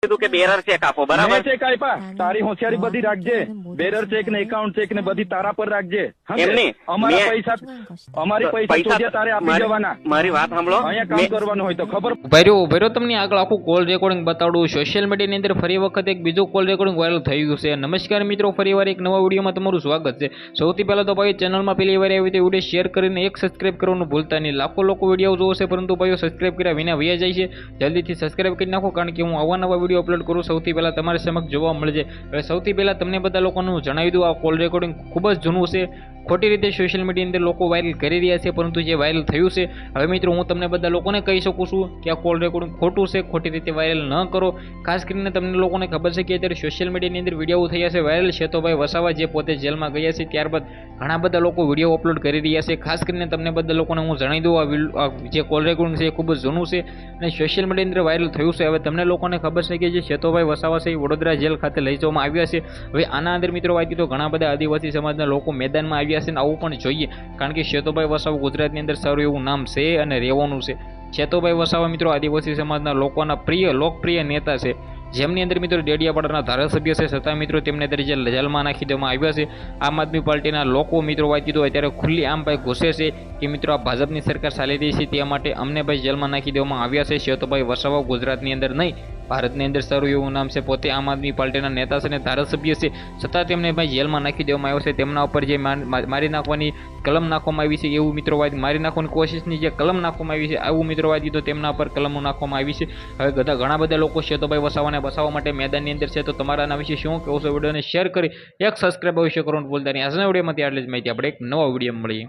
કીધું કે bearer check આપો, બરાબર? મેં ચેક આપ્યા, તારી હોશિયારી બધી રાખજે, બેરર ચેક ને એકાઉન્ટ ચેક ને બધી તારા પર રાખજે. એમ નહીં, અમારી પૈસા ચોદ્યા તારે આપી જવાના. મારી વાત સાંભળો. અહીંયા કામ કરવાનું હોય તો ખબર. ભર્યો તમને આગળ આખું કોલ રેકોર્ડિંગ બતાડું. સોશિયલ મીડિયાની અંદર ફરી વખત એક બીજું કોલ રેકોર્ડિંગ વાયરલ થઈ ગયું છે. નમસ્કાર મિત્રો, ફરીવાર એક નવા વિડીયોમાં તમારું સ્વાગત છે. સૌથી પહેલા તો ભાઈ ચેનલમાં પહેલી વાર આવી તો વિડીયો શેર કરીને એક સબસ્ક્રાઇબ કરવાનું ભૂલતા નહીં. લાખો લોકો વિડીયો જોવે છે પરંતુ ભાઈઓ સબસ્ક્રાઇબ કર્યા વિના વયા જાય છે. જલ્દીથી સબસ્ક્રાઇબ કરી નાખો, કારણ કે હું આવા નવા વિડીયો અપલોડ કરું સૌથી પહેલા તમારી સમક્ષ જોવા મળે છે. હવે સૌથી પહેલા તમને બધા લોકોનું જણાવી દઉં, આ કોલ રેકોર્ડિંગ ખૂબ જ જૂનું છે. ખોટી રીતે સોશિયલ મીડિયાની અંદર લોકો વાયરલ કરી રહ્યા છે, પરંતુ જે વાયરલ થયું છે, હવે મિત્રો હું તમને બધા લોકોને કહી શકું છું કે આ કોલ રેકોર્ડિંગ ખોટું છે. ખોટી રીતે વાયરલ ન કરો. ખાસ કરીને તમને લોકોને ખબર છે કે અત્યારે સોશિયલ મીડિયાની અંદર વિડીયો થયા છે વાયરલ. શેતોભાઈ વસાવા જે પોતે જેલમાં ગયા છે, ત્યારબાદ ઘણા બધા લોકો વિડીયો અપલોડ કરી રહ્યા છે. ખાસ કરીને તમને બધા લોકોને હું જણાવી દઉં, આ જે કોલ રેકોર્ડિંગ છે એ ખૂબ જ જૂનું છે અને સોશિયલ મીડિયાની અંદર વાયરલ થયું છે. હવે તમને લોકોને ખબર છે કે જે શેતોભાઈ વસાવા છે એ વડોદરા જેલ ખાતે લઈ જવામાં આવ્યા છે. હવે આના અંદર મિત્રો વાત તો ઘણા બધા આદિવાસી સમાજના લોકો મેદાનમાં આવ્યા છે, અને આવું પણ જોઈએ, કારણ કે શેતોભાઈ વસાવા ગુજરાતની અંદર સારું એવું નામ છે અને રહેવાનું છે. શેતોભાઈ વસાવા મિત્રો આદિવાસી સમાજના લોકોના લોકપ્રિય નેતા છે, જેમની અંદર મિત્રો ડેડિયાપાડાના ધારાસભ્ય છે, છતાં મિત્રો તેમને અત્યારે જેલમાં નાખી દેવામાં આવ્યા છે. આમ આદમી પાર્ટીના લોકો મિત્રો વાત કીધું અત્યારે ખુલ્લી આમ ભાઈ ઘૂસે છે કે મિત્રો આ ભાજપની સરકાર ચાલી રહી છે, તે માટે અમને ભાઈ જેલમાં નાખી દેવામાં આવ્યા છે. શેતોભાઈ વસાવા ગુજરાતની અંદર નહીં, ભારતની અંદર સારું એવું નામ છે, પોતે આમ આદમી પાર્ટીના નેતા છે અને ધારાસભ્ય છે, છતાં તેમને ભાઈ જેલમાં નાખી દેવામાં આવ્યો છે. તેમના ઉપર જે મારી નાખવાની કલમ નાખવામાં આવી છે, એવું મિત્રો વાત મારી નાખવાની કોશિશની જે કલમ નાખવામાં આવી છે, આવું મિત્રો વાત કીધું તેમના પર કલમો નાખવામાં આવી છે. હવે ઘણા બધા લોકો શેતોભાઈ વસાવાને બસાવવા માટે મેદાનની અંદર છે. તો તમારા આના વિશે શું કહેવું છે? વિડીયોને શેર કરી એક સબસ્ક્રાઇબ અવશ્ય કરવાનું ભૂલતા નહીં. આજના વિડીયોમાંથી આટલી જ માહિતી. આપણે એક નવા વિડીયો મળીએ.